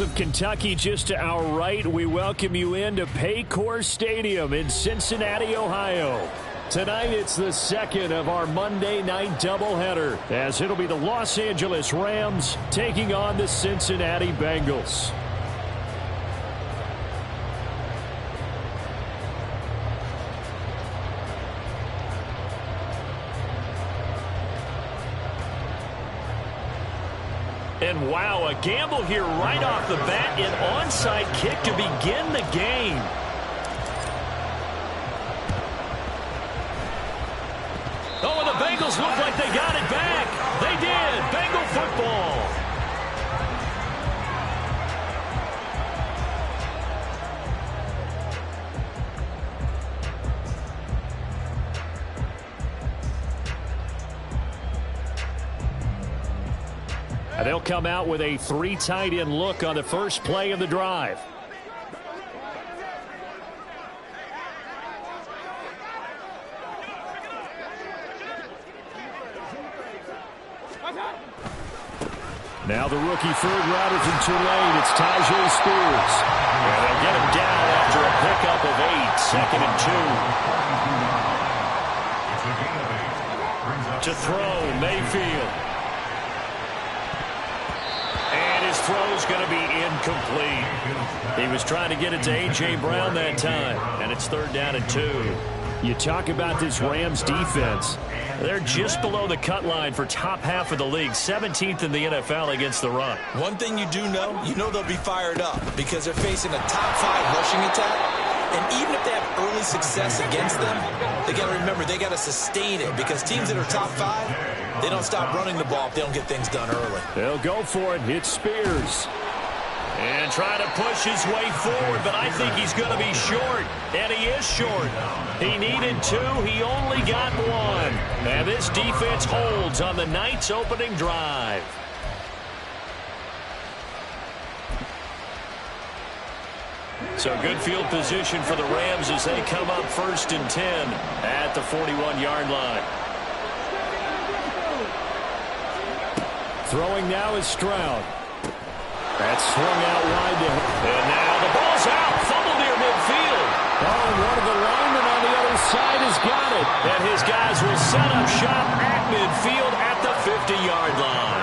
Of Kentucky just to our right, we welcome you into Paycor Stadium in Cincinnati, Ohio. Tonight it's the second of our Monday night doubleheader, as it'll be the Los Angeles Rams taking on the Cincinnati Bengals. And wow, a gamble here right off the bat, an onside kick to begin the game. Oh, and the Bengals look like they got it back. They did. Bengal football. They'll come out with a 3 tight end look on the first play of the drive. Now the rookie third rounder from Tulane, it's Tyjae Spears. And they'll get him down after a pickup of 8, 2nd and 2. To throw, Mayfield. And his throw's going to be incomplete. He was trying to get it to A.J. Brown that time, and it's 3rd down and 2. You talk about this Rams defense. They're just below the cut line for top half of the league, 17th in the NFL against the run. One thing you do know, they'll be fired up because they're facing a top 5 rushing attack. And even if they have early success against them, they got to remember they got to sustain it because teams that are top 5, they don't stop running the ball if they don't get things done early. They'll go for it. It's Spears. And trying to push his way forward, but I think he's going to be short. And he is short. He needed 2. He only got 1. And this defense holds on the night's opening drive. So good field position for the Rams as they come up 1st and 10 at the 41-yard line. Throwing now is Stroud. That's swung out wide to him. And now the ball's out. Fumble near midfield. Oh, and one of the linemen on the other side has got it. And his guys will set up shop at midfield at the 50-yard line.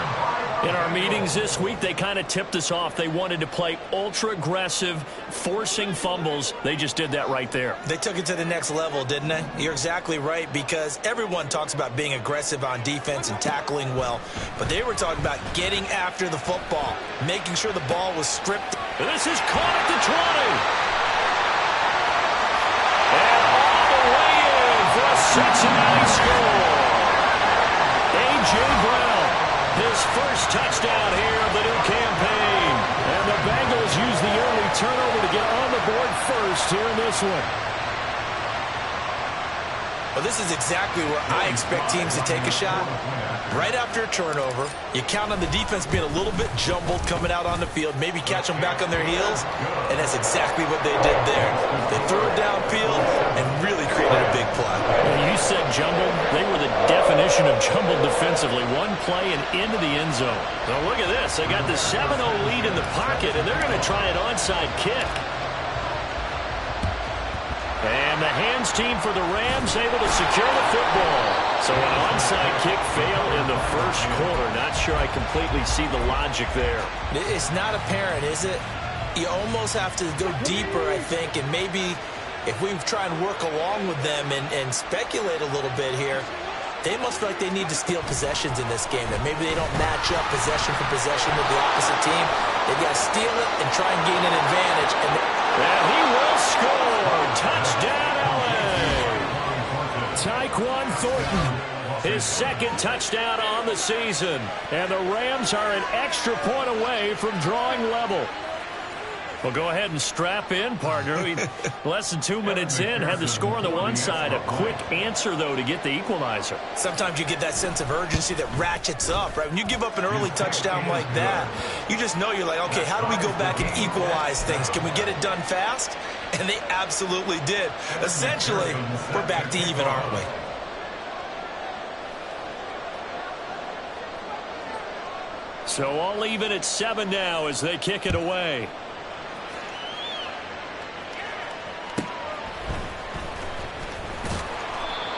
In our meetings this week, they kind of tipped us off. They wanted to play ultra-aggressive, forcing fumbles. They just did that right there. They took it to the next level, didn't they? You're exactly right, because everyone talks about being aggressive on defense and tackling well. But they were talking about getting after the football, making sure the ball was stripped. And this is caught at the 20. And all the way in for a Cincinnati score. A.J. Brown. His first touchdown here of the new campaign. And the Bengals use the early turnover to get on the board first here in this one. Well, this is exactly where I expect teams to take a shot. Right after a turnover, you count on the defense being a little bit jumbled coming out on the field, maybe catch them back on their heels, and that's exactly what they did there. They threw it downfield and really created a big play. You said jumbled. They were the definition of jumbled defensively. One play and into the end zone. Now look at this. They got the 7-0 lead in the pocket, and they're going to try an onside kick. And the hands team for the Rams able to secure the football. So an onside kick failed in the first quarter. Not sure I completely see the logic there. It's not apparent, is it? You almost have to go deeper, I think, and maybe if we try and work along with them and speculate a little bit here, they must feel like they need to steal possessions in this game, and maybe they don't match up possession for possession with the opposite team. They've got to steal it and try and gain an advantage. And he will score. Touchdown, L.A. Tyquan Thornton, his 2nd touchdown on the season. And the Rams are an extra point away from drawing level. Well, go ahead and strap in, partner. Less than 2 minutes in, had the score on the one side. A quick answer, though, to get the equalizer. Sometimes you get that sense of urgency that ratchets up, right? When you give up an early touchdown like that, you just know you're like, okay, how do we go back and equalize things? Can we get it done fast? And they absolutely did. Essentially, we're back to even, aren't we? So all even at 7 now as they kick it away.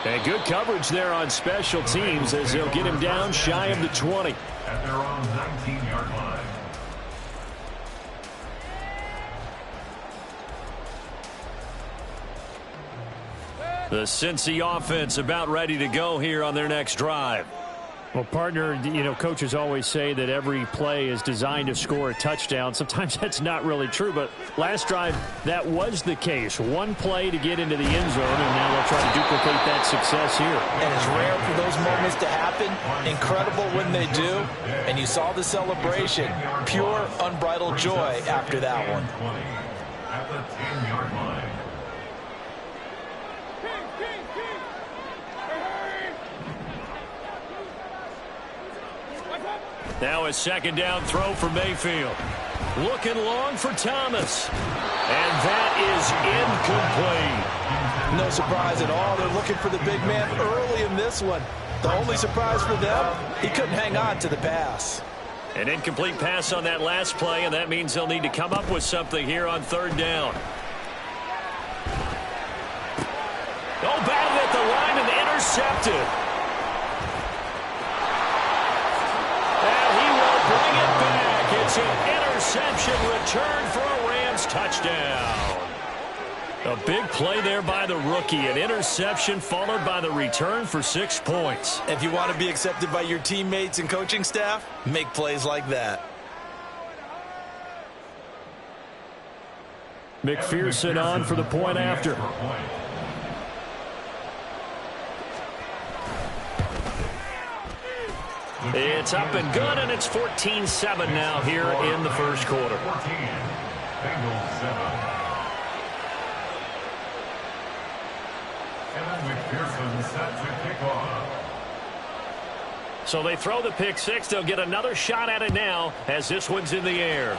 And good coverage there on special teams as they'll get him down shy of the 20. At their own 19-yard line. The Cincy offense about ready to go here on their next drive. Well, partner, you know, coaches always say that every play is designed to score a touchdown. Sometimes that's not really true, but last drive, that was the case. One play to get into the end zone, and now they'll try to duplicate that success here. And it's rare for those moments to happen. Incredible when they do. And you saw the celebration. Pure, unbridled joy after that one. At the 10-yard line. Now a second down throw for Mayfield. Looking long for Thomas. And that is incomplete. No surprise at all. They're looking for the big man early in this one. The only surprise for them, he couldn't hang on to the pass. An incomplete pass on that last play, and that means they'll need to come up with something here on third down. Oh, batted at the line and intercepted. Bring it back. It's an interception return for a Rams touchdown. A big play there by the rookie. An interception followed by the return for 6 points. If you want to be accepted by your teammates and coaching staff, make plays like that. McPherson on for the point after. It's up and good, and it's 14-7 now here in the first quarter. 14, Bengals 7. Kevin McPherson set to kick off. So they throw the pick six. They'll get another shot at it now as this one's in the air.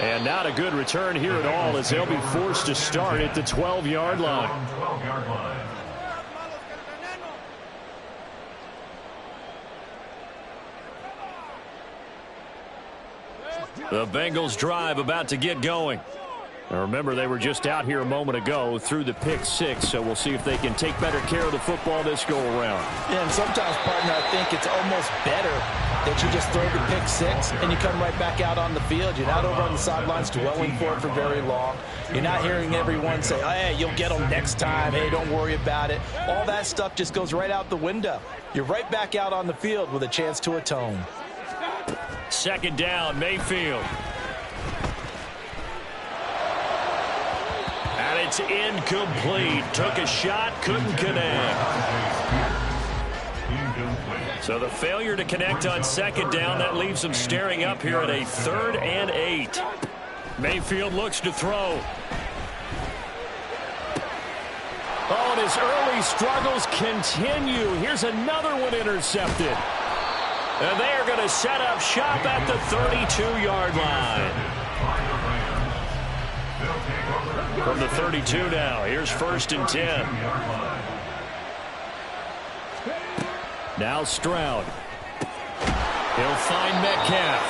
And not a good return here at all as they'll be forced to start at the 12-yard line. 12-yard line. The Bengals drive about to get going. Now remember, they were just out here a moment ago through the pick six, so we'll see if they can take better care of the football this go-around. Yeah, and sometimes, partner, I think it's almost better that you just throw the pick six and you come right back out on the field. You're not over on the sidelines dwelling for it for very long. You're not hearing everyone say, oh, hey, you'll get them next time. Hey, don't worry about it. All that stuff just goes right out the window. You're right back out on the field with a chance to atone. Second down, Mayfield. And it's incomplete. Took a shot, couldn't connect. So the failure to connect on second down, that leaves them staring up here at a 3rd and 8. Mayfield looks to throw. Oh, and his early struggles continue. Here's another one intercepted. And they are going to set up shop at the 32-yard line. From the 32 now, here's 1st and 10. Now Stroud. He'll find Metcalf.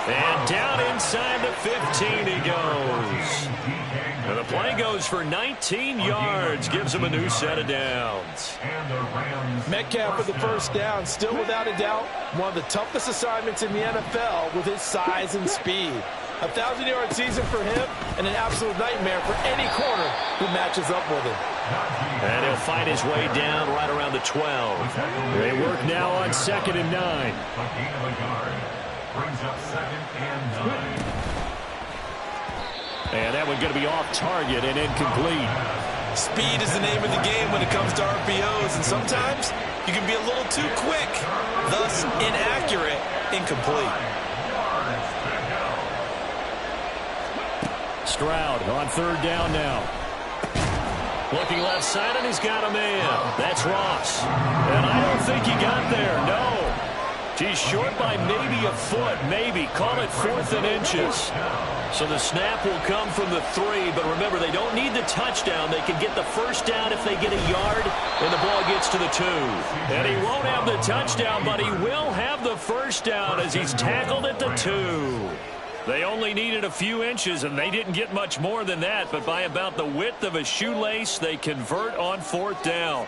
And down inside the 15 he goes. And the play goes for 19 yards. Gives him a new set of downs. Metcalf with the first down. Still without a doubt one of the toughest assignments in the NFL with his size and speed. A 1,000-yard season for him and an absolute nightmare for any corner who matches up with him. And he'll find his way down right around the 12. They work now on 2nd and 9. Brings up 2nd and 9. And that one going to be off target and incomplete. Speed is the name of the game when it comes to RPOs, and sometimes you can be a little too quick, thus inaccurate, incomplete. Stroud on 3rd down now. Looking left side, and he's got a man. That's Ross. And I don't think he got there, no. He's short by maybe a foot, maybe. Call it 4th and inches. So the snap will come from the 3, but remember, they don't need the touchdown. They can get the first down if they get a yard, and the ball gets to the 2. And he won't have the touchdown, but he will have the first down as he's tackled at the 2. They only needed a few inches, and they didn't get much more than that, but by about the width of a shoelace, they convert on 4th down.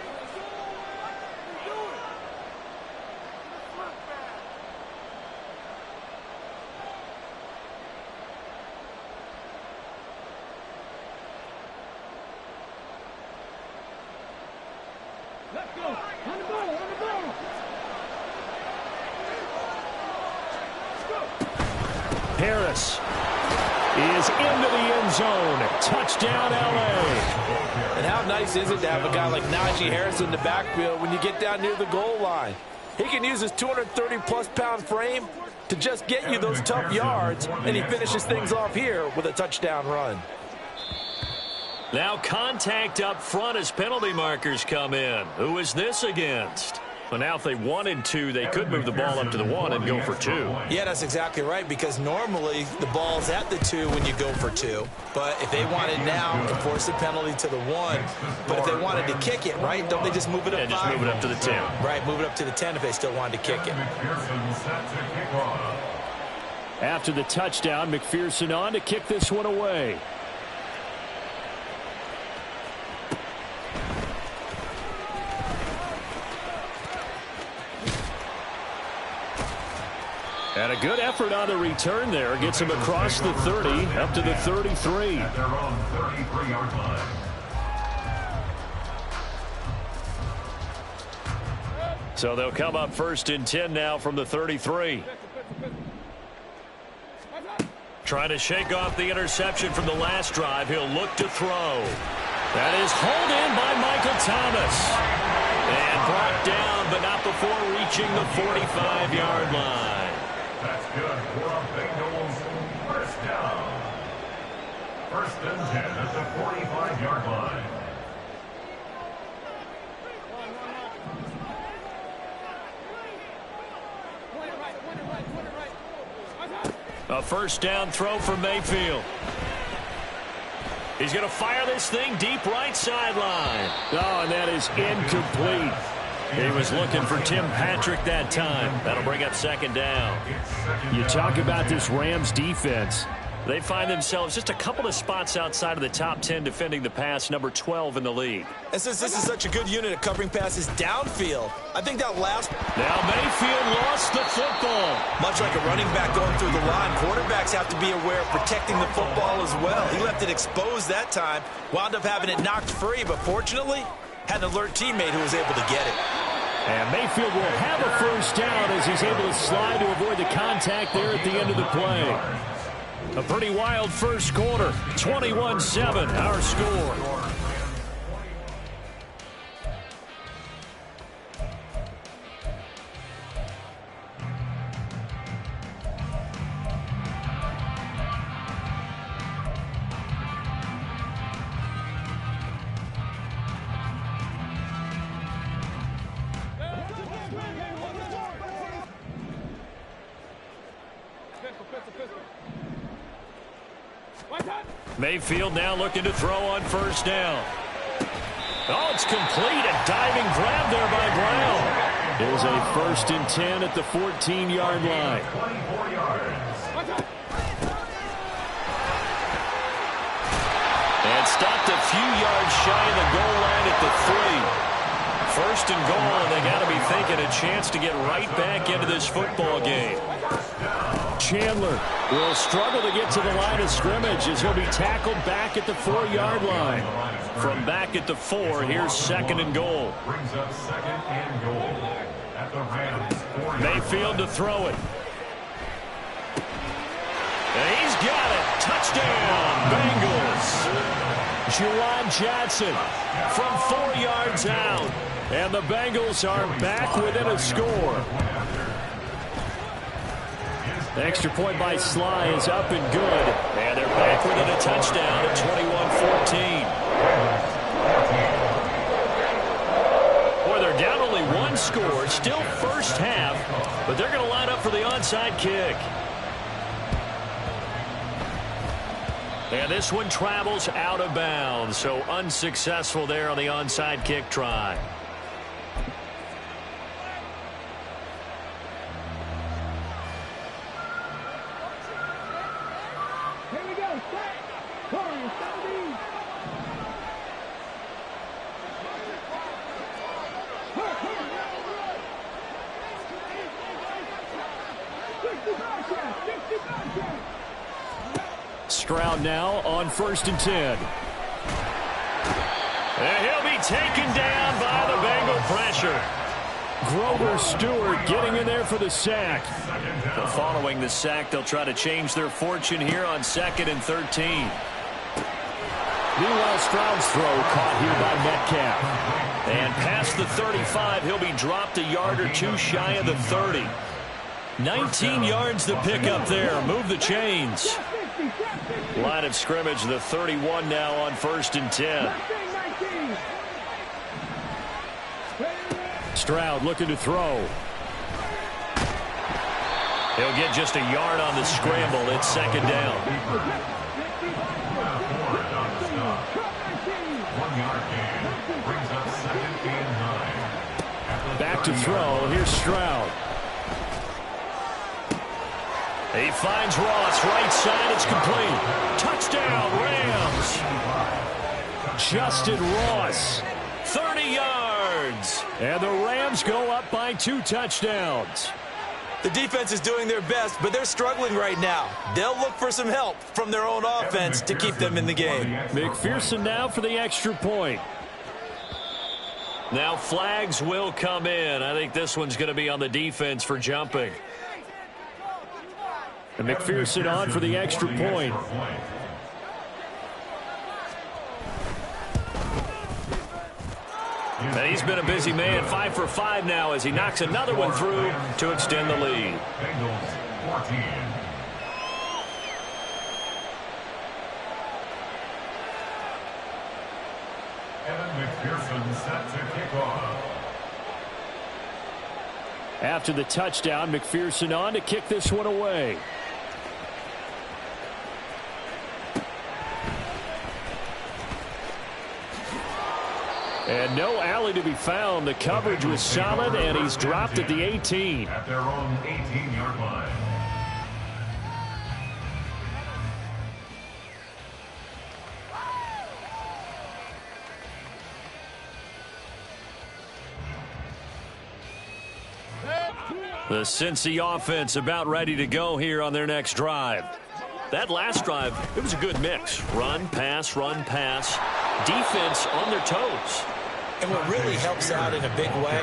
Harris is into the end zone. Touchdown, L.A. And how nice is it to have a guy like Najee Harris in the backfield when you get down near the goal line? He can use his 230-plus pound frame to just get you those tough yards, and he finishes things off here with a touchdown run. Now contact up front as penalty markers come in. Who is this against? Well, now if they wanted to, they could move the ball up to the 1 and go for 2. Yeah, that's exactly right, because normally the ball's at the 2 when you go for 2. But if they wanted now, you can force the penalty to the 1. But if they wanted to kick it, right, don't they just move it up 5? Just move it up to the 10. Right, move it up to the 10 if they still wanted to kick it. After the touchdown, McPherson on to kick this one away. And a good effort on the return there. Gets him across the 30, up to the 33. At their own 33-yard line. So they'll come up 1st and 10 now from the 33. Trying to shake off the interception from the last drive. He'll look to throw. That is hauled in by Michael Thomas. And brought down, but not before reaching the 45-yard line. That's good for a Bengals first down. 1st and 10 at the 45-yard line. A 1st down throw for Mayfield. He's going to fire this thing deep right sideline. Oh, and that is incomplete. He was looking for Tim Patrick that time. That'll bring up 2nd down. You talk about this Rams defense. They find themselves just a couple of spots outside of the top 10 defending the pass, number 12 in the league. And since this is such a good unit at covering passes downfield, I think that last... Now Mayfield lost the football. Much like a running back going through the line, quarterbacks have to be aware of protecting the football as well. He left it exposed that time, wound up having it knocked free, but fortunately, had an alert teammate who was able to get it. And Mayfield will have a 1st down as he's able to slide to avoid the contact there at the end of the play. A pretty wild first quarter. 21-7, our score. Mayfield now looking to throw on 1st down. Oh, it's complete. A diving grab there by Brown. It is a 1st and 10 at the 14-yard line. 24 yards. And stopped a few yards shy of the goal line at the 3. 1st and goal, and they got to be thinking a chance to get right back into this football game. Chandler will struggle to get to the line of scrimmage as he'll be tackled back at the 4-yard line. From back at the 4, here's 2nd and goal. Brings up 2nd and goal at the Rams 4. Mayfield to throw it. And he's got it. Touchdown, Bengals. Juwan Johnson From 4 yards out. and the Bengals are back within a score. The extra point by Sly is up and good. And they're back within a touchdown at 21-14. Boy, they're down only 1 score. Still first half, but they're going to line up for the onside kick. And this one travels out of bounds, so unsuccessful there on the onside kick try. Stroud now on 1st and 10. And he'll be taken down by the Bengal pressure. Grover Stewart getting in there for the sack. But following the sack, they'll try to change their fortune here on 2nd and 13. Meanwhile, Stroud's throw caught here by Metcalf. And past the 35, he'll be dropped a yard or two shy of the 30. 19 yards to pick up there. Move the chains. Line of scrimmage, the 31 now on 1st and 10. Stroud looking to throw. He'll get just a yard on the scramble. It's 2nd down. 1 yard gain brings up 2nd and 9. Back to throw. Here's Stroud. He finds Ross, right side, it's complete. Touchdown, Rams. Justin Ross, 30 yards. And the Rams go up by 2 touchdowns. The defense is doing their best, but they're struggling right now. They'll look for some help from their own offense to keep them in the game. McPherson now for the extra point. Now flags will come in. I think this one's going to be on the defense for jumping. And McPherson on for the extra point. And he's been a busy man, 5 for 5 now as he knocks another one through to extend the lead. Bengals 14. Evan McPherson set to kick off. After the touchdown, McPherson on to kick this one away. And no alley to be found. The coverage was solid, and he's dropped at the 18. At their own 18-yard line. The Cincy offense about ready to go here on their next drive. That last drive, it was a good mix. Run, pass, defense on their toes. And what really helps out in a big way,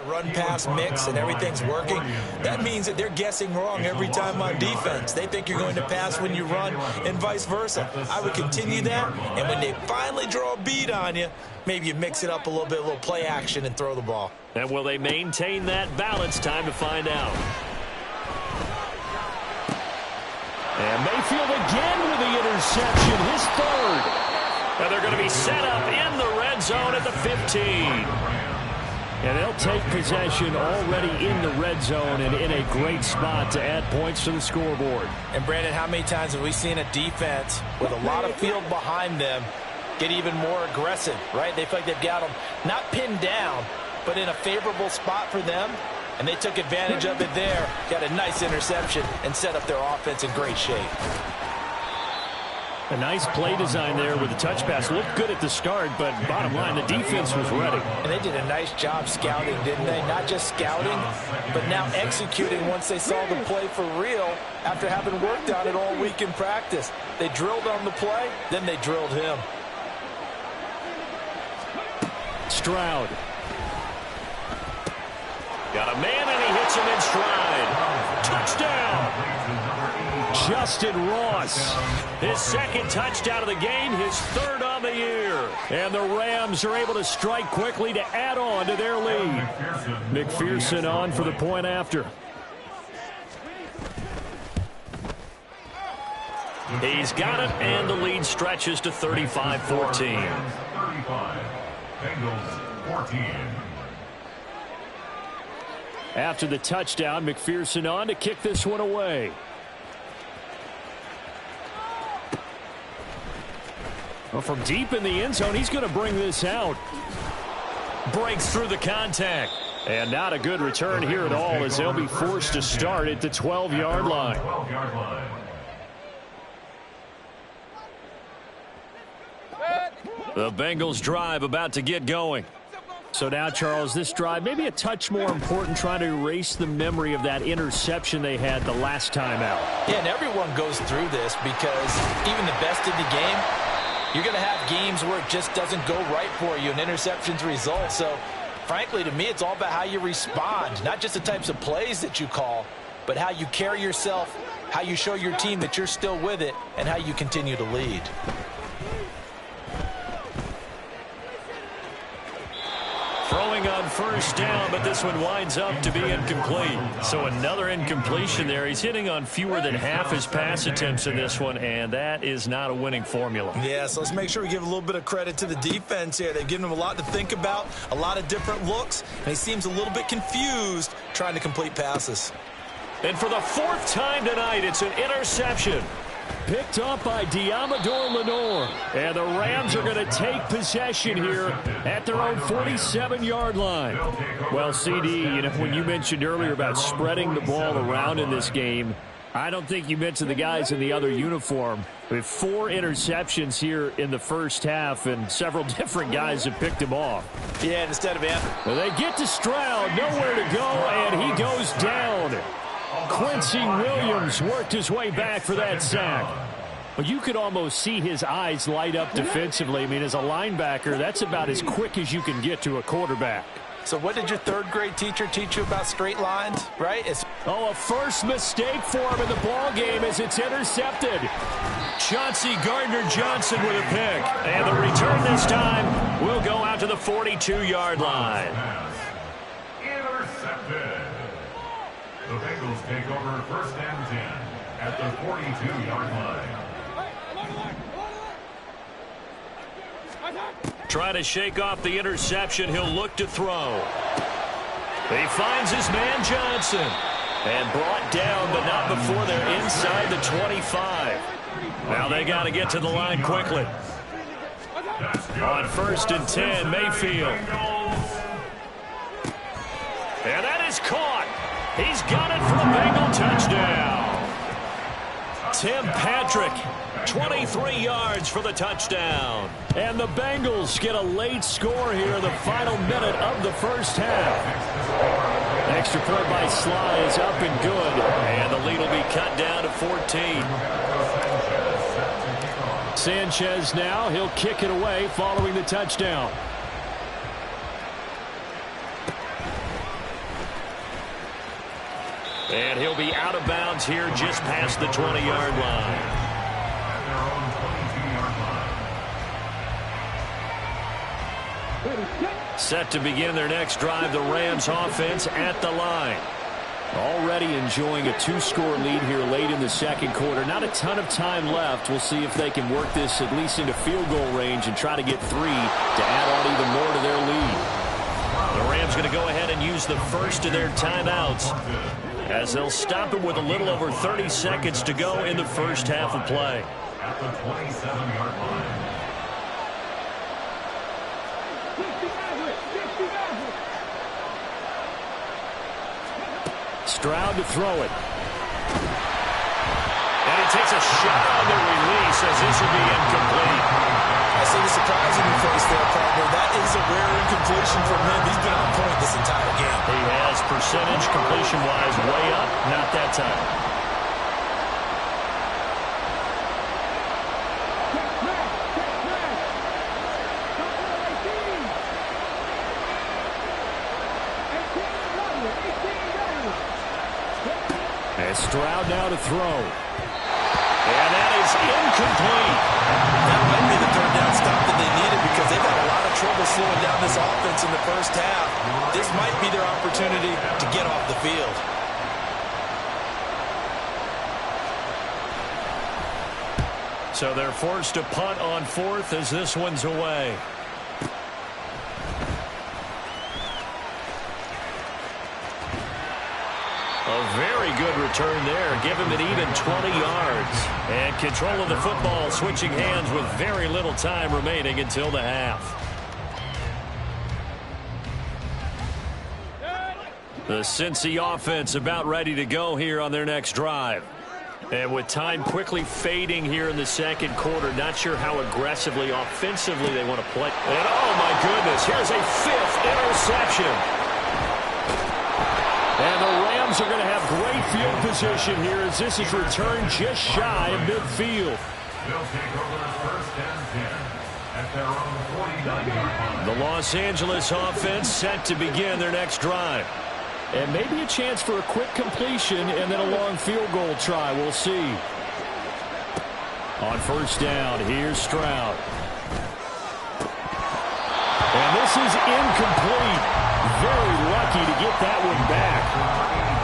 run-pass mix and everything's working, that means that they're guessing wrong every time on defense. They think you're going to pass when you run and vice versa. I would continue that, and when they finally draw a beat on you, maybe you mix it up a little bit, a little play action and throw the ball. And will they maintain that balance? Time to find out. And Mayfield again with the interception, his 3rd. And they're going to be set up in the red zone at the 15. And they'll take possession already in the red zone and in a great spot to add points to the scoreboard. And, Brandon, how many times have we seen a defense with a lot of field behind them get even more aggressive, right? They feel like they've got them not pinned down, but in a favorable spot for them, and they took advantage of it there, got a nice interception, and set up their offense in great shape. A nice play design there with the touch pass. Looked good at the start, but bottom line, the defense was ready. And they did a nice job scouting, didn't they? Not just scouting, but now executing once they saw the play for real after having worked on it all week in practice. They drilled on the play, then they drilled him. Stroud. Got a man, and he hits him in stride. Touchdown! Justin Ross. His second touchdown of the game, his third on the year. And the Rams are able to strike quickly to add on to their lead. McPherson on for the point after. He's got it, and the lead stretches to 35-14. 35. Bengals 14. After the touchdown, McPherson on to kick this one away. Well, from deep in the end zone, he's going to bring this out. Breaks through the contact. And not a good return here at all, as they'll be forced to start at the 12-yard line. 12-yard line. The Bengals drive about to get going. So now, Charles, this drive maybe a touch more important, trying to erase the memory of that interception they had the last time out. Yeah, and everyone goes through this because even the best in the game, you're going to have games where it just doesn't go right for you, and interceptions result. So, frankly, to me, it's all about how you respond, not just the types of plays that you call, but how you carry yourself, how you show your team that you're still with it, and how you continue to lead. Throwing on first down, but this one winds up to be incomplete. So another incompletion there. He's hitting on fewer than half his pass attempts in this one, and that is not a winning formula. Yeah, so let's make sure we give a little bit of credit to the defense here. They've given him a lot to think about, a lot of different looks, and he seems a little bit confused trying to complete passes. And for the fourth time tonight, it's an interception. Picked up by Diamador Lenore. And the Rams are going to take possession here at their own 47-yard line. Well, CD, you know, when you mentioned earlier about spreading the ball around in this game, I don't think you mentioned the guys in the other uniform. We have 4 interceptions here in the first half, and several different guys have picked them off. Yeah, and instead of well, they get to Stroud, nowhere to go, and he goes down. Quincy Williams worked his way back for that sack. But you could almost see his eyes light up defensively. I mean, as a linebacker, that's about as quick as you can get to a quarterback. So what did your third-grade teacher teach you about straight lines, right? A first mistake for him in the ball game as it's intercepted. Chauncey Gardner-Johnson with a pick. And the return this time will go out to the 42-yard line. Intercepted. The Bengals take over first and 10 at the 42-yard line. Try to shake off the interception. He'll look to throw. He finds his man Johnson. And brought down, but not before they're inside the 25. Now they got to get to the line quickly. On first and 10, Mayfield. And that is caught. He's got it for the Bengal touchdown. Tim Patrick, 23 yards for the touchdown. And the Bengals get a late score here in the final minute of the first half. Extra point by Sly is up and good. And the lead will be cut down to 14. Sanchez now, he'll kick it away following the touchdown. And he'll be out of bounds here just past the 20-yard line. Set to begin their next drive, the Rams offense at the line. Already enjoying a 2-score lead here late in the second quarter. Not a ton of time left. We'll see if they can work this at least into field goal range and try to get 3 to add on even more to their lead. The Rams going to go ahead and use the first of their timeouts, as they'll stop him with a little over 30 seconds to go in the first half of play. At the 27-yard line. Stroud to throw it. And he takes a shot on the release as this will be incomplete. I see the surprise in your face there, partner. That is a rare incompletion from him. He's been on point this entire game. He has percentage completion-wise way up. Not that time. And Stroud now to throw. And that is incomplete. That might be the third down stop that they needed because they've had a lot of trouble slowing down this offense in the first half. This might be their opportunity to get off the field. So they're forced to punt on fourth as this one's away. A very good return there. Give him an even 20 yards. And control of the football switching hands with very little time remaining until the half. The Cincy offense about ready to go here on their next drive. And with time quickly fading here in the second quarter, not sure how aggressively, offensively they want to play. And oh my goodness, here's a fifth interception. And the Rams are going to have great field position here as this is returned just shy of midfield. They'll take over first and 10 at their own 49-yard line. The Los Angeles offense set to begin their next drive. And maybe a chance for a quick completion and then a long field goal try. We'll see. On first down, here's Stroud. And this is incomplete. Very lucky to get that one back.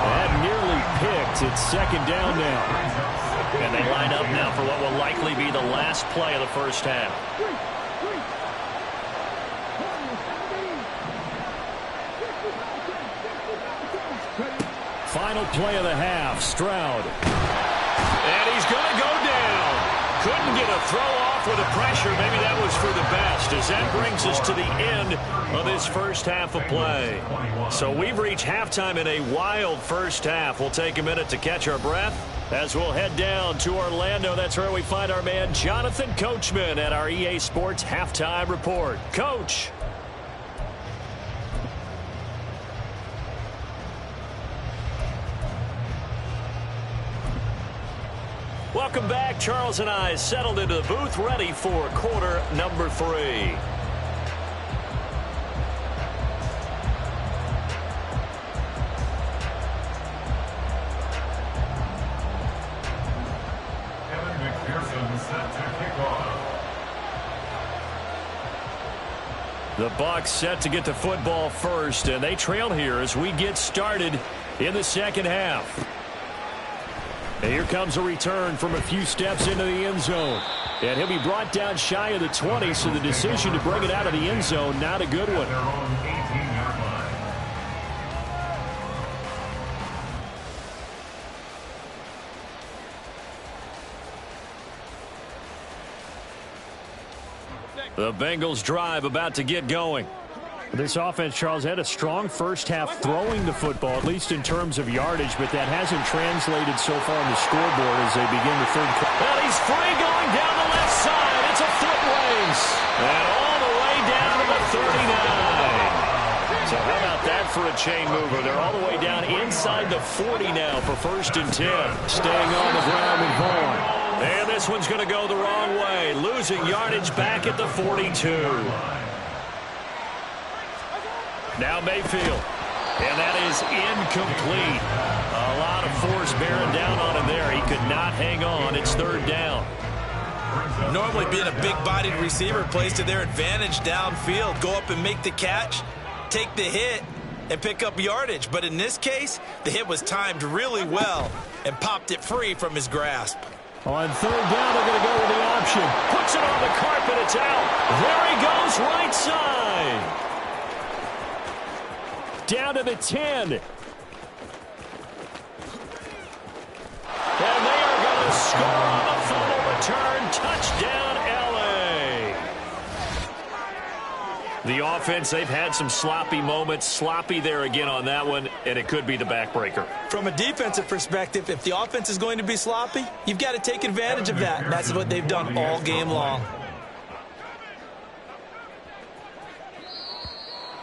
That nearly picked. It's second down now. And they line up now for what will likely be the last play of the first half. Final play of the half, Stroud. And he's going to go down. Couldn't get a throw off with the pressure. Maybe that was for the best, as that brings us to the end of this first half of play. So we've reached halftime in a wild first half. We'll take a minute to catch our breath as we'll head down to Orlando. That's where we find our man Jonathan Coachman at our EA Sports Halftime Report. Coach. Welcome back. Charles and I settled into the booth, ready for quarter number 3. Kevin McPherson set to kick off. The Bucs set to get the football first, and they trail here as we get started in the second half. And here comes a return from a few steps into the end zone. And he'll be brought down shy of the 20, so the decision to bring it out of the end zone, not a good one. Their own 18-yard line. The Bengals drive about to get going. This offense, Charles, had a strong first half throwing the football, at least in terms of yardage, but that hasn't translated so far on the scoreboard as they begin the third quarter. Well, he's free going down the left side. It's a foot race. And all the way down to the 39. So how about that for a chain mover? They're all the way down inside the 40 now for first and 10. Staying on the ground with Vaughn. And this one's going to go the wrong way. Losing yardage back at the 42. Now Mayfield. And that is incomplete. A lot of force bearing down on him there. He could not hang on. It's third down. Normally being a big-bodied receiver plays to their advantage downfield. Go up and make the catch, take the hit, and pick up yardage. But in this case, the hit was timed really well and popped it free from his grasp. On third down, they're going to go with the option. Puts it on the carpet. It's out. There he goes, right side. Down to the 10. And they are going to score on the fumble return. Touchdown, L.A. The offense, they've had some sloppy moments. Sloppy there again on that one, and it could be the backbreaker. From a defensive perspective, if the offense is going to be sloppy, you've got to take advantage of that. And that's what they've done all game long.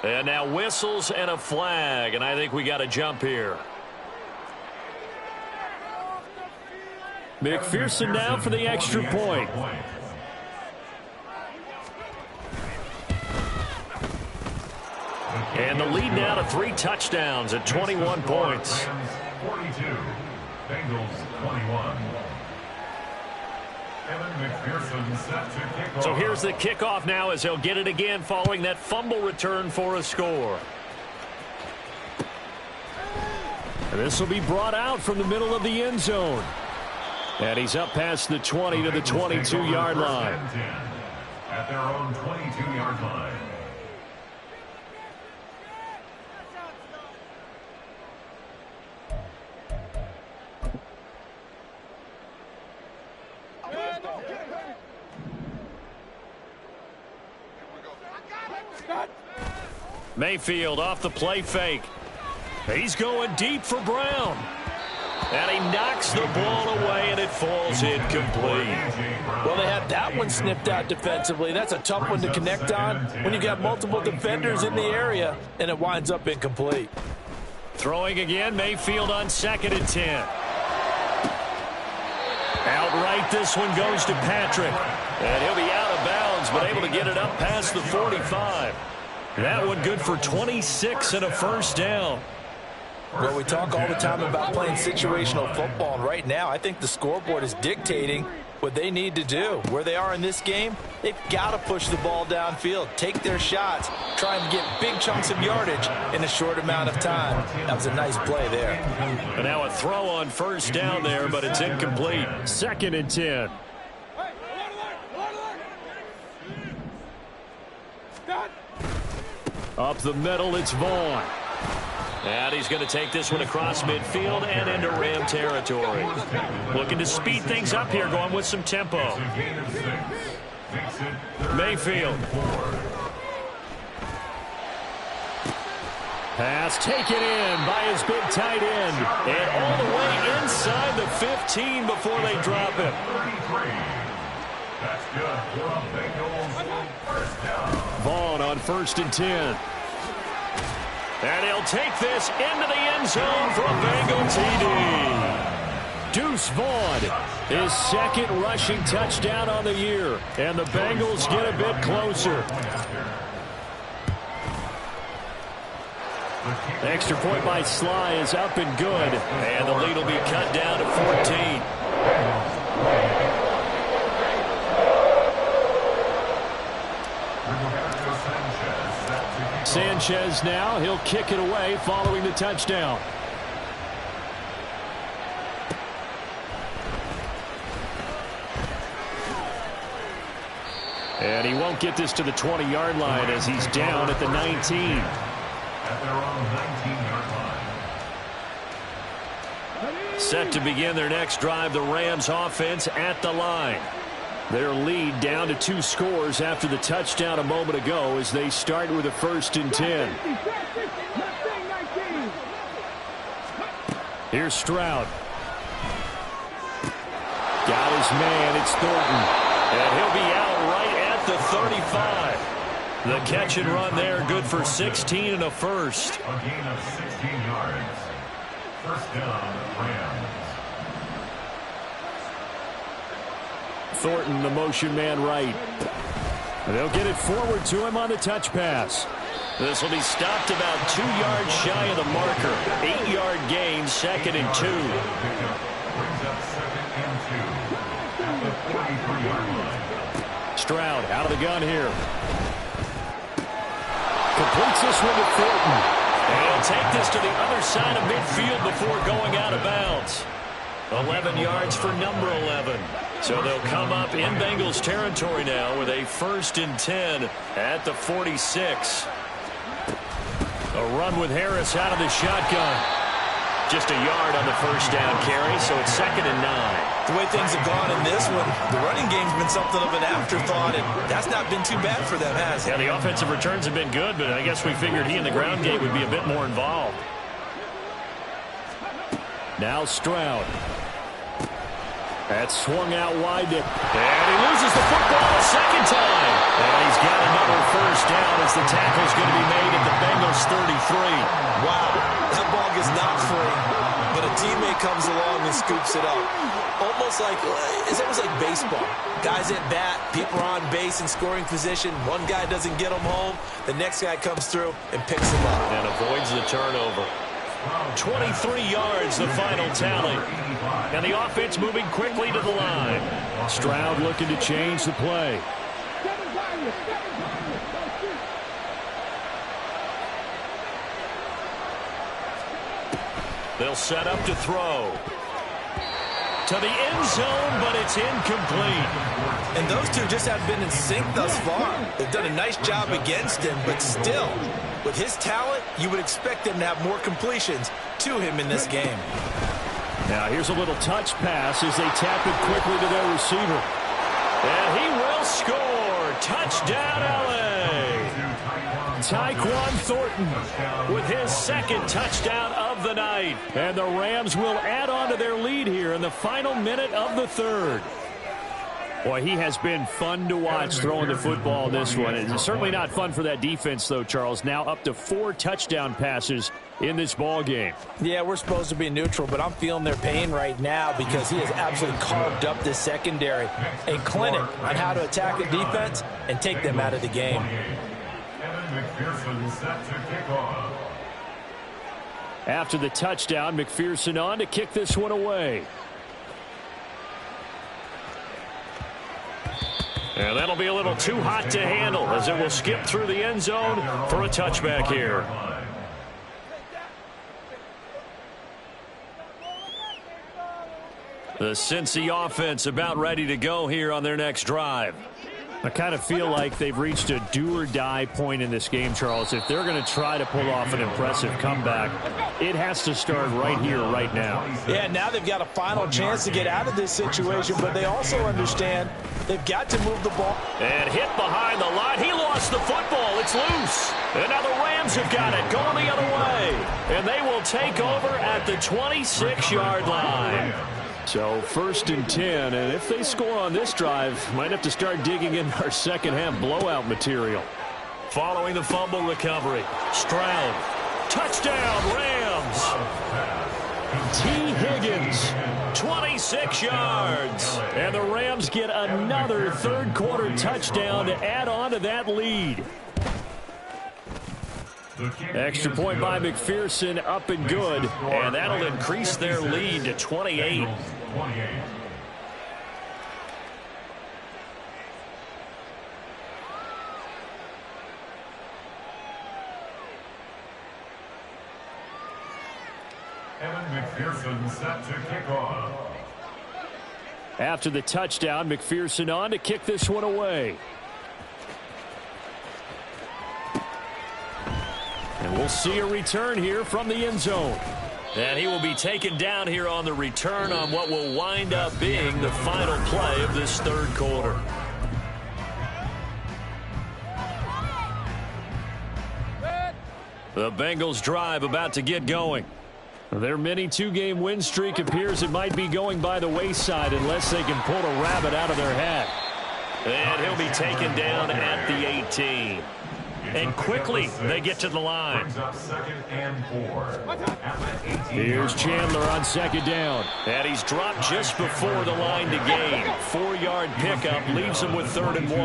And now whistles and a flag, and I think we got a jump here. McPherson now for the extra point. And the lead now to 3 touchdowns at 21 points. 42, Bengals 21. Evan McPherson set to kick off. So here's the kickoff now as he'll get it again following that fumble return for a score. And this will be brought out from the middle of the end zone. And he's up past the 20 to the 22-yard line. At their own 22-yard line. Mayfield off the play fake. He's going deep for Brown. And he knocks the ball away, and it falls incomplete. Well, they had that one snipped out defensively. That's a tough one to connect on when you got multiple defenders in the area, and it winds up incomplete. Throwing again, Mayfield on 2nd and 10. Outright, this one goes to Patrick. And he'll be out of bounds, but able to get it up past the 45. That one good for 26 and a first down. Well, we talk all the time about playing situational football, and right now I think the scoreboard is dictating what they need to do. Where they are in this game, they've got to push the ball downfield, take their shots, try and get big chunks of yardage in a short amount of time. That was a nice play there. And now a throw on first down there, but it's incomplete. 2nd and 10. Up the middle, it's Vaughn. And he's going to take this one across midfield and into Ram territory. Looking to speed things up here, going with some tempo. Mayfield. Pass taken in by his big tight end. And all the way inside the 15 before they drop him. That's good for a Bengals first down. Vaughn on 1st and 10. And he'll take this into the end zone for a Bengal TD. Deuce Vaughn, his 2nd rushing touchdown on the year. And the Bengals get a bit closer. Extra point by Sly is up and good. And the lead will be cut down to 14. Sanchez now, he'll kick it away following the touchdown. And he won't get this to the 20-yard line as he's down at the 19. At their own 19-yard line. Set to begin their next drive, the Rams offense at the line. Their lead down to 2 scores after the touchdown a moment ago as they start with a 1st and 10. Here's Stroud. Got his man, it's Thornton. And he'll be out right at the 35. The catch and run there, good for 16 and a first. A gain of 16 yards. First down, Rams. Thornton, the motion man right. They'll get it forward to him on the touch pass. This will be stopped about 2 yards shy of the marker. 8-yard gain, 2nd and 2. Brings up 2nd and 2 at the 43-yard line. Stroud out of the gun here. Completes this one to Thornton. And he'll take this to the other side of midfield before going out of bounds. 11 yards for number 11. So they'll come up in Bengals territory now with a 1st and 10 at the 46. A run with Harris out of the shotgun. Just a yard on the first down carry, so it's 2nd and 9. The way things have gone in this one, the running game's been something of an afterthought, and that's not been too bad for them, has it? Yeah, the offensive returns have been good, but I guess we figured he in the ground game would be a bit more involved. Now Stroud. That's swung out wide. And he loses the football a 2nd time. And he's got another first down as the tackle's going to be made at the Bengals 33. Wow, that ball gets knocked free, but a teammate comes along and scoops it up. It's almost like baseball. Guys at bat, people are on base in scoring position. One guy doesn't get them home. The next guy comes through and picks them up. And avoids the turnover. 23 yards, the final tally. And the offense moving quickly to the line. Stroud looking to change the play. They'll set up to throw. To the end zone, but it's incomplete. And those two just have been in sync thus far. They've done a nice job against him, but still, with his talent, you would expect them to have more completions to him in this game. Now here's a little touch pass as they tap it quickly to their receiver. And he will score. Touchdown, LA. Tyquan Thornton with his second touchdown of the night. And the Rams will add on to their lead here in the final minute of the third. Boy, he has been fun to watch throwing the football this one. It's certainly not fun for that defense, though, Charles. Now up to 4 touchdown passes in this ball game. Yeah, we're supposed to be neutral, but I'm feeling their pain right now because he has absolutely carved up this secondary. A clinic on how to attack a defense and take them out of the game. McPherson set to kick off. After the touchdown, McPherson on to kick this one away. And that'll be a little too hot to handle as it will skip through the end zone for a touchback here. The Cincy offense about ready to go here on their next drive. I kind of feel like they've reached a do-or-die point in this game, Charles. If they're going to try to pull off an impressive comeback, it has to start right here, right now. Yeah, now they've got a final chance to get out of this situation, but they also understand they've got to move the ball. And hit behind the line. He lost the football. It's loose. And now the Rams have got it going the other way. And they will take over at the 26-yard line. So 1st and 10, and if they score on this drive, might have to start digging in our second-half blowout material. Following the fumble recovery, Stroud. Touchdown, Rams. T. Higgins. 26 yards. And the Rams get another third-quarter touchdown to add on to that lead. Extra point by McPherson, up and good. And that'll increase their lead to 28. Evan McPherson set to kick off. After the touchdown, McPherson on to kick this one away. And we'll see a return here from the end zone. And he will be taken down here on the return on what will wind up being the final play of this third quarter. The Bengals drive about to get going. Their mini 2-game win streak appears it might be going by the wayside unless they can pull a rabbit out of their hat. And he'll be taken down at the 18. And quickly they get to the line. Here's Chandler on second down. And he's dropped just before the line to gain. 4-yard pickup leaves him with 3rd and 1.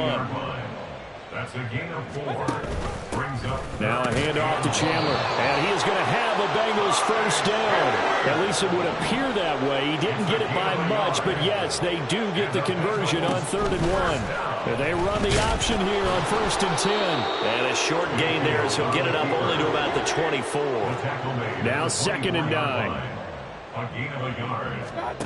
That's a gain of 4. Now a handoff to Chandler. And he is going to have a Bengals first down. At least it would appear that way. He didn't get it by much, but yes, they do get the conversion on 3rd and 1. And they run the option here on 1st and 10. And a short gain there as he'll get it up only to about the 24. Now 2nd and 9. A gain of a yard.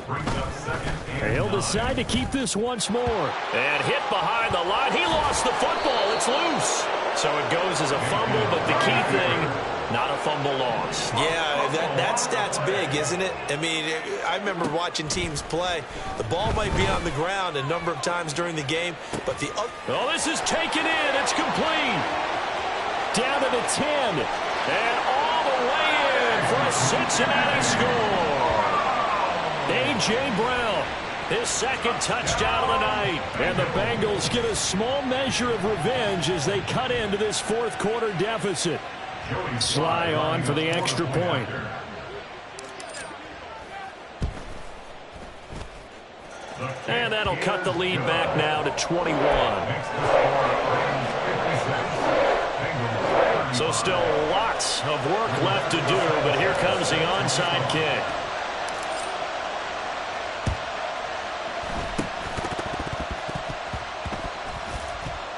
Brings up 2nd and He'll decide to keep this once more. And hit behind the line. He lost the football. It's loose. So it goes as a fumble, but the key thing, not a fumble loss. Yeah, that stat's big, isn't it? I mean, I remember watching teams play. The ball might be on the ground a number of times during the game, but the oh, this is taken in. It's complete. Down to the 10. And all the way in for a Cincinnati score. A.J. Brown, his 2nd touchdown of the night. And the Bengals get a small measure of revenge as they cut into this 4th quarter deficit. Sly on for the extra point. And that'll cut the lead back now to 21. So still lots of work left to do, but here comes the onside kick.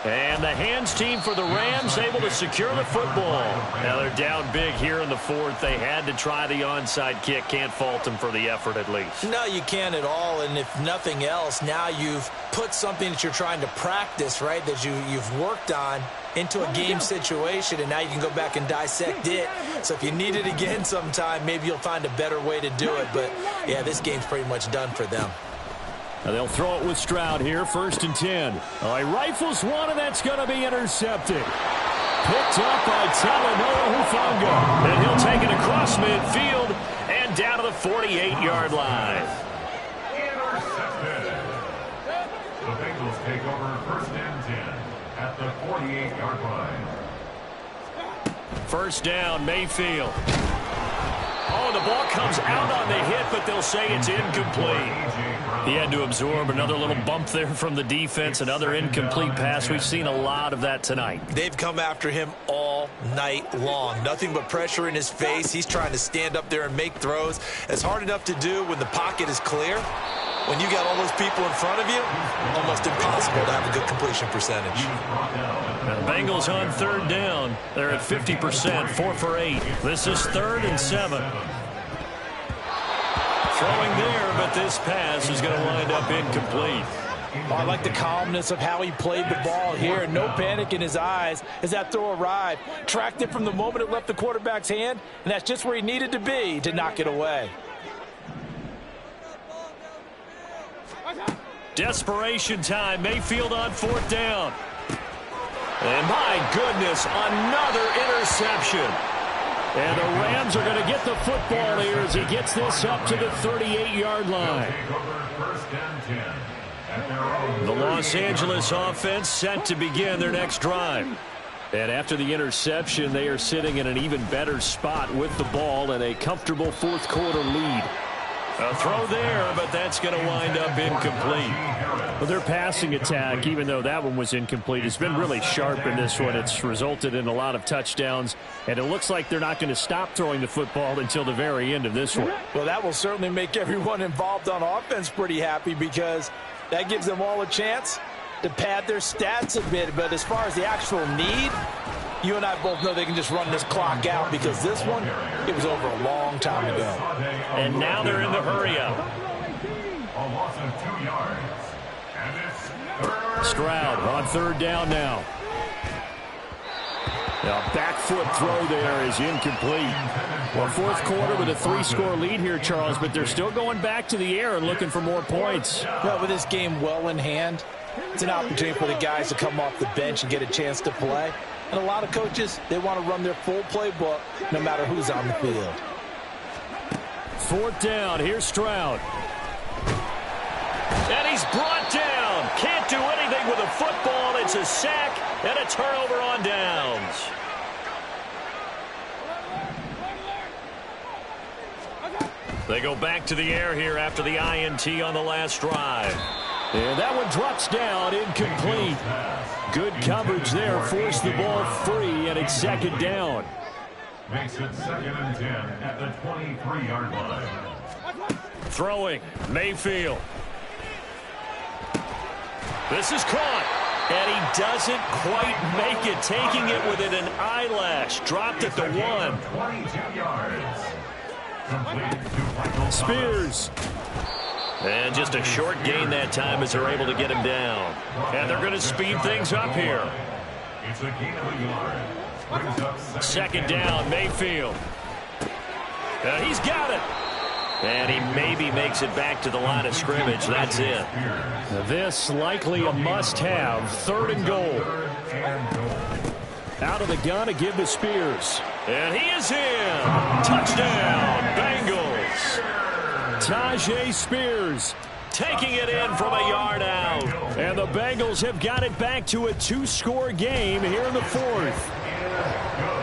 And the hands team for the Rams able to secure the football. Now they're down big here in the fourth. They had to try the onside kick. Can't fault them for the effort at least. No, you can't at all. And if nothing else, now you've put something that you're trying to practice, right, that you've worked on into a game situation, and now you can go back and dissect it. So if you need it again sometime, maybe you'll find a better way to do it. But, yeah, this game's pretty much done for them. Now they'll throw it with Stroud here, 1st and 10. He rifles one, and that's going to be intercepted. Picked up by Talanoa Hufanga. And he'll take it across midfield and down to the 48-yard line. Intercepted. The Bengals take over 1st and 10 at the 48-yard line. 1st down, Mayfield. Oh, the ball comes out on the hit, but they'll say it's incomplete. He had to absorb another little bump there from the defense, another incomplete pass. We've seen a lot of that tonight. They've come after him all night long. Nothing but pressure in his face. He's trying to stand up there and make throws. It's hard enough to do when the pocket is clear. When you got all those people in front of you, almost impossible to have a good completion percentage. Now the Bengals on 3rd down. They're at 50%, 4 for 8. This is 3rd and 7. Throwing there, but this pass is going to wind up incomplete. Oh, I like the calmness of how he played the ball here. No panic in his eyes as that throw arrived. Tracked it from the moment it left the quarterback's hand, and that's just where he needed to be to knock it away. Desperation time. Mayfield on 4th down. And my goodness, another interception. And the Rams are going to get the football here as he gets this up to the 38-yard line. The Los Angeles offense set to begin their next drive. And after the interception, they are sitting in an even better spot with the ball and a comfortable 4th quarter lead. A throw there, but that's going to wind up incomplete. Well, their passing attack, even though that one was incomplete, has been really sharp in this one. It's resulted in a lot of touchdowns, and it looks like they're not going to stop throwing the football until the very end of this one. Well, that will certainly make everyone involved on offense pretty happy because that gives them all a chance to pad their stats a bit. But as far as the actual need, you and I both know they can just run this clock out because this one, it was over a long time ago. And now they're in the hurry-up. A loss of 2 yards. And it's Stroud on 3rd down now. Now, back foot throw there is incomplete. Well, 4th quarter with a 3-score lead here, Charles, but they're still going back to the air and looking for more points. Well, with this game well in hand, it's an opportunity for the guys to come off the bench and get a chance to play. And a lot of coaches, they want to run their full playbook no matter who's on the field. 4th down. Here's Stroud. And he's brought down. Can't do anything with a football. It's a sack and a turnover on downs. They go back to the air here after the INT on the last drive. And that one drops down, incomplete. Good coverage there, forced the ball free, and it's 2nd down. makes it 2nd and 10 at the 23-yard line. Throwing, Mayfield. This is caught, and he doesn't quite make it, taking it within an eyelash. Dropped at the 1. 22 yards. Complete to Michael Spears. And just a short gain that time as they're able to get him down. And they're going to speed things up here. It's a gain of a yard. Brings up 2nd down, Mayfield. He's got it. And he maybe makes it back to the line of scrimmage. That's it. This likely a must-have. 3rd and goal. Out of the gun to give to Spears. And he is in. Touchdown, Bengals. Tyjae Spears taking it in from a yard out. And the Bengals have got it back to a 2-score game here in the 4th.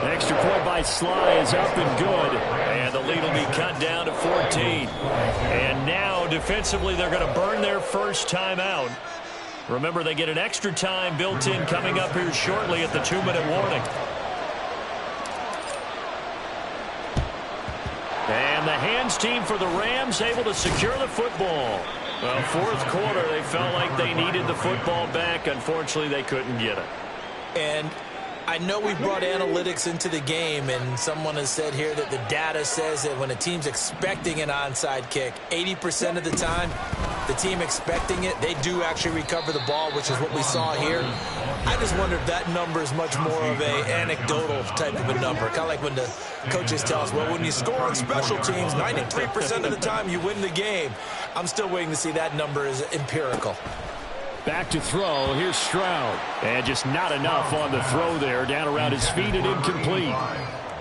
Extra point by Sly is up and good. And the lead will be cut down to 14. And now, defensively, they're going to burn their first timeout. Remember, they get an extra time built in coming up here shortly at the 2-minute warning. And the hands team for the Rams able to secure the football. Well, fourth quarter, they felt like they needed the football back. Unfortunately, they couldn't get it. And I know we brought analytics into the game, and someone has said here that the data says that when a team's expecting an onside kick, 80% of the time, the team expecting it, they do actually recover the ball, which is what we saw here. I just wonder if that number is much more of an anecdotal type of a number. Kind of like when the coaches tell us, well, when you score on special teams, 93% of the time you win the game. I'm still waiting to see that number is empirical. Back to throw. Here's Stroud. And just not enough on the throw there. Down around his feet and incomplete.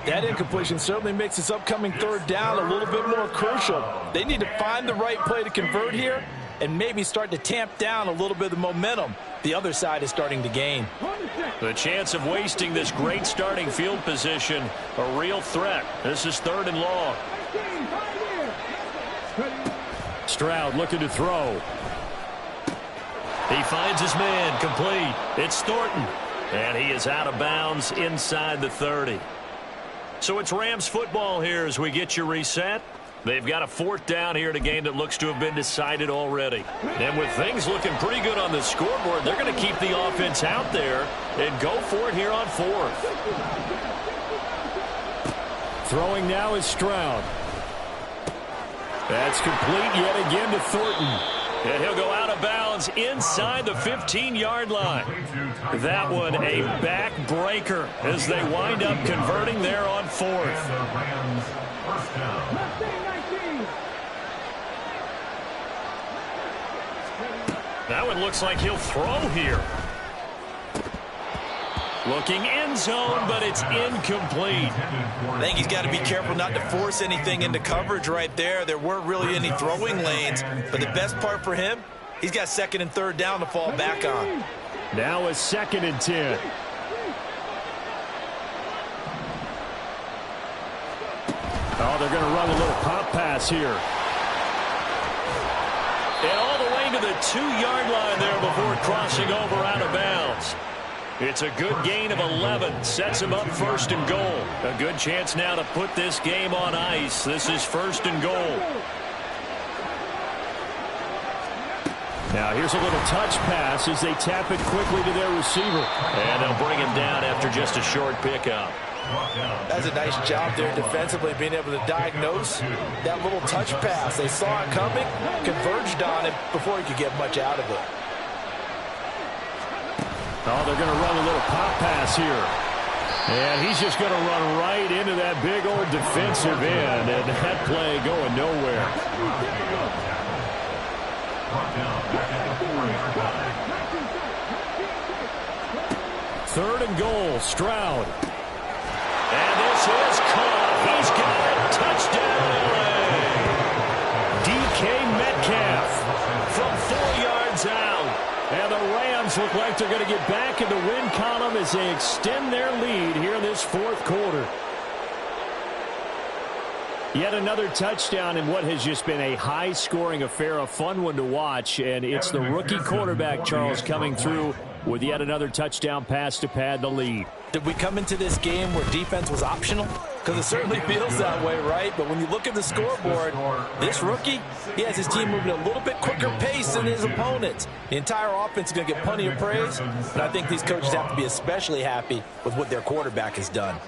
That incompletion certainly makes this upcoming third down a little bit more crucial. They need to find the right play to convert here and maybe start to tamp down a little bit of the momentum the other side is starting to gain. The chance of wasting this great starting field position, a real threat. This is 3rd and long. Stroud looking to throw. He finds his man, complete. It's Thornton. And he is out of bounds inside the 30. So it's Rams football here as we get you reset. They've got a 4th down here in a game that looks to have been decided already. And with things looking pretty good on the scoreboard, they're going to keep the offense out there and go for it here on 4th. Throwing now is Stroud. That's complete yet again to Thornton. And he'll go out of bounds inside the 15-yard line. That one a backbreaker as they wind up converting there on 4th. That one looks like he'll throw here. Looking end zone, but it's incomplete. I think he's got to be careful not to force anything into coverage right there. There weren't really any throwing lanes, but the best part for him, he's got 2nd and 3rd down to fall back on. Now a 2nd and 10. Oh, they're going to run a little pop pass here. And all the way to the 2-yard line there before crossing over out of bounds. It's a good gain of 11. Sets him up 1st and goal. A good chance now to put this game on ice. This is 1st and goal. Now here's a little touch pass as they tap it quickly to their receiver. And they'll bring him down after just a short pickup. That's a nice job there defensively, being able to diagnose that little touch pass. They saw it coming, converged on it before he could get much out of it. Oh, they're going to run a little pop pass here. And he's just going to run right into that big old defensive end. And that play going nowhere. 3rd and goal, Stroud. And this is caught. He's got it. Touchdown, LA. DK Metcalf from 4 yards out. And the Rams look like they're going to get back in the win column as they extend their lead here in this 4th quarter. Yet another touchdown in what has just been a high-scoring affair, a fun one to watch. And it's the rookie quarterback, Charles, coming through with yet another touchdown pass to pad the lead. Did we come into this game where defense was optional? Because it certainly feels that way, right? But when you look at the scoreboard, this rookie, he has his team moving at a little bit quicker pace than his opponents. The entire offense is going to get plenty of praise, but I think these coaches have to be especially happy with what their quarterback has done.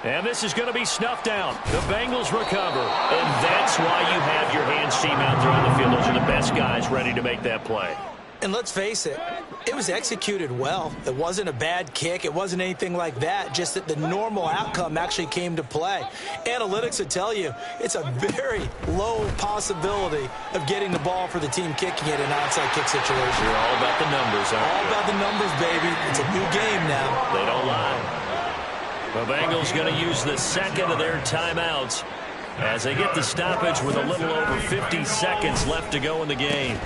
And this is going to be snuffed out. The Bengals recover. And that's why you have your hands team out there on the field. Those are the best guys ready to make that play. And let's face it, it was executed well. It wasn't a bad kick. It wasn't anything like that. Just that the normal outcome actually came to play. Analytics would tell you it's a very low possibility of getting the ball for the team kicking it in an onside kick situation. You're all about the numbers, aren't you? All about the numbers, baby. It's a new game now. They don't lie. The Bengals going to use the 2nd of their timeouts as they get the stoppage with a little over 50 seconds left to go in the game.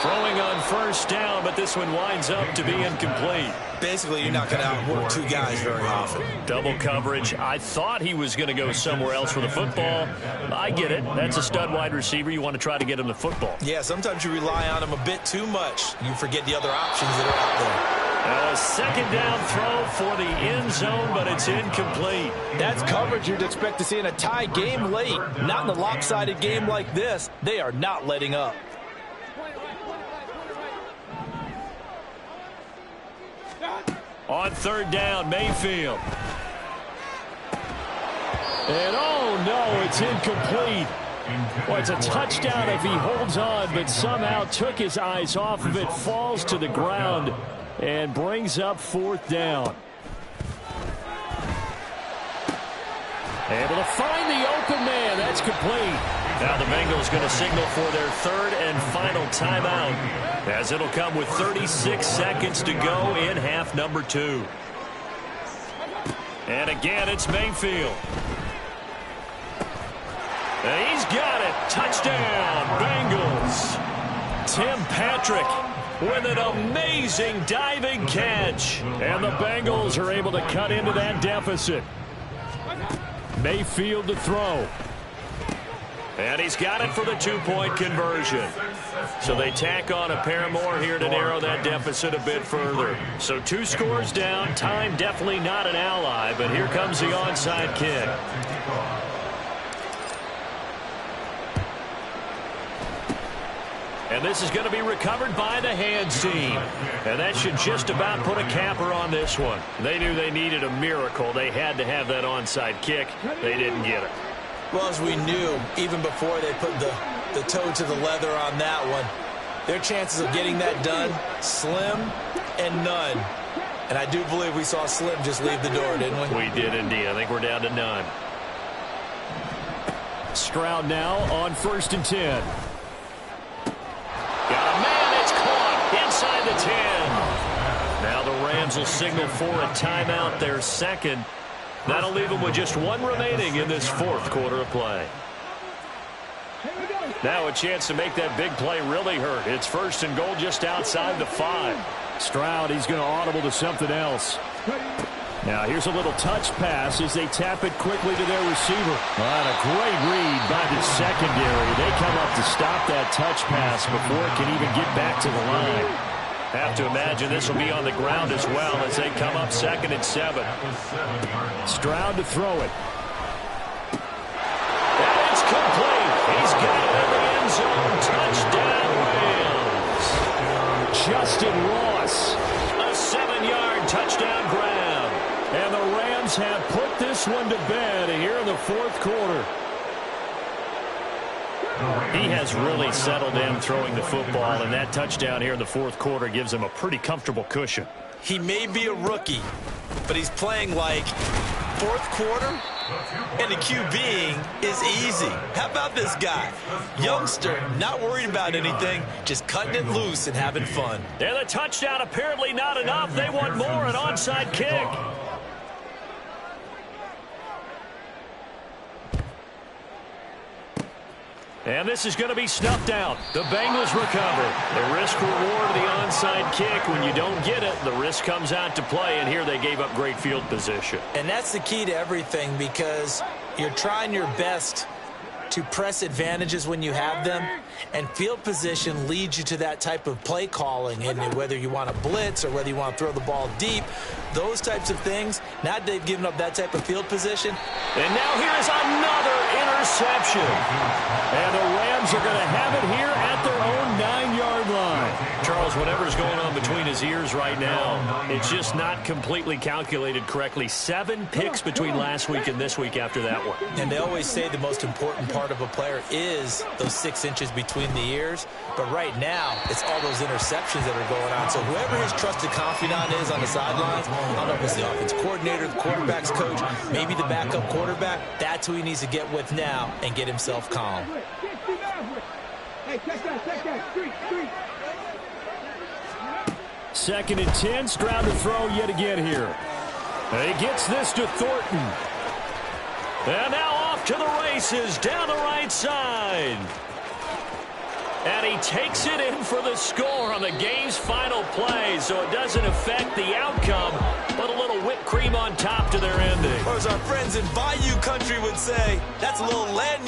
Throwing on 1st down, but this one winds up to be incomplete. Basically, you're not going to outwork 2 guys very often. Double coverage. I thought he was going to go somewhere else for the football. I get it. That's a stud wide receiver. You want to try to get him the football. Yeah, sometimes you rely on him a bit too much. You forget the other options that are out there. A second down throw for the end zone, but it's incomplete. That's coverage you'd expect to see in a tie game late. Not in a lopsided game like this. They are not letting up. On third down, Mayfield. And oh no, it's incomplete. Well, it's a touchdown if he holds on, but somehow took his eyes off of it, falls to the ground, and brings up fourth down. Able to find the open man. That's complete. Now the Bengals going to signal for their third and final timeout, as it'll come with 36 seconds to go in half number 2. And again, it's Mayfield. And he's got it. Touchdown, Bengals. Tim Patrick with an amazing diving catch. And the Bengals are able to cut into that deficit. Mayfield to throw. And he's got it for the 2-point conversion. So they tack on a pair more here to narrow that deficit a bit further. So 2 scores down. Time definitely not an ally, but here comes the onside kick. And this is going to be recovered by the hands team. And that should just about put a capper on this one. They knew they needed a miracle. They had to have that onside kick. They didn't get it. Well, as we knew, even before they put the toe to the leather on that one, their chances of getting that done, slim and none. And I do believe we saw Slim just leave the door, didn't we? We did indeed. I think we're down to none. Stroud now on 1st and 10. Got a man, it's caught inside the 10. Now the Rams will signal for a timeout, their second. That'll leave them with just 1 remaining in this 4th quarter of play. Now a chance to make that big play really hurt. It's 1st and goal just outside the 5. Stroud, he's going to audible to something else. Now here's a little touch pass as they tap it quickly to their receiver. And a great read by the secondary. They come up to stop that touch pass before it can even get back to the line. Have to imagine this will be on the ground as well as they come up 2nd and 7. Stroud to throw it. And it's complete. He's got it in the end zone. Touchdown, Rams. Justin Ross. A 7-yard touchdown grab. And the Rams have put this one to bed here in the 4th quarter. He has really settled in throwing the football, and that touchdown here in the 4th quarter gives him a pretty comfortable cushion. He may be a rookie, but he's playing like 4th quarter, and the QBing is easy. How about this guy? Youngster, not worried about anything, just cutting it loose and having fun. And the touchdown apparently not enough. They want more, an onside kick. And this is going to be snuffed out. The Bengals recover. The risk-reward of the onside kick. When you don't get it, the risk comes out to play, and here they gave up great field position. And that's the key to everything, because you're trying your best to press advantages when you have them, and field position leads you to that type of play calling. And whether you want to blitz or whether you want to throw the ball deep, those types of things, now they've given up that type of field position. And now here's another interception. And the Rams are going to have it here at their own 9-yard line. Charles, whatever's going on between his ears right now, it's just not completely calculated correctly. 7 picks between last week and this week after that one. And they always say the most important part of a player is those 6 inches between the ears. But right now, it's all those interceptions that are going on. So whoever his trusted confidant is on the sidelines, I don't know if it's the offense coordinator, the quarterback's coach, maybe the backup quarterback, that's who he needs to get with now and get himself calm. Hey, catch that, street. 2nd and 10, Stroud to throw yet again here. And he gets this to Thornton. And now off to the races down the right side. And he takes it in for the score on the game's final play, so it doesn't affect the outcome, but a little whipped cream on top to their ending. Or as our friends in Bayou Country would say, that's a little land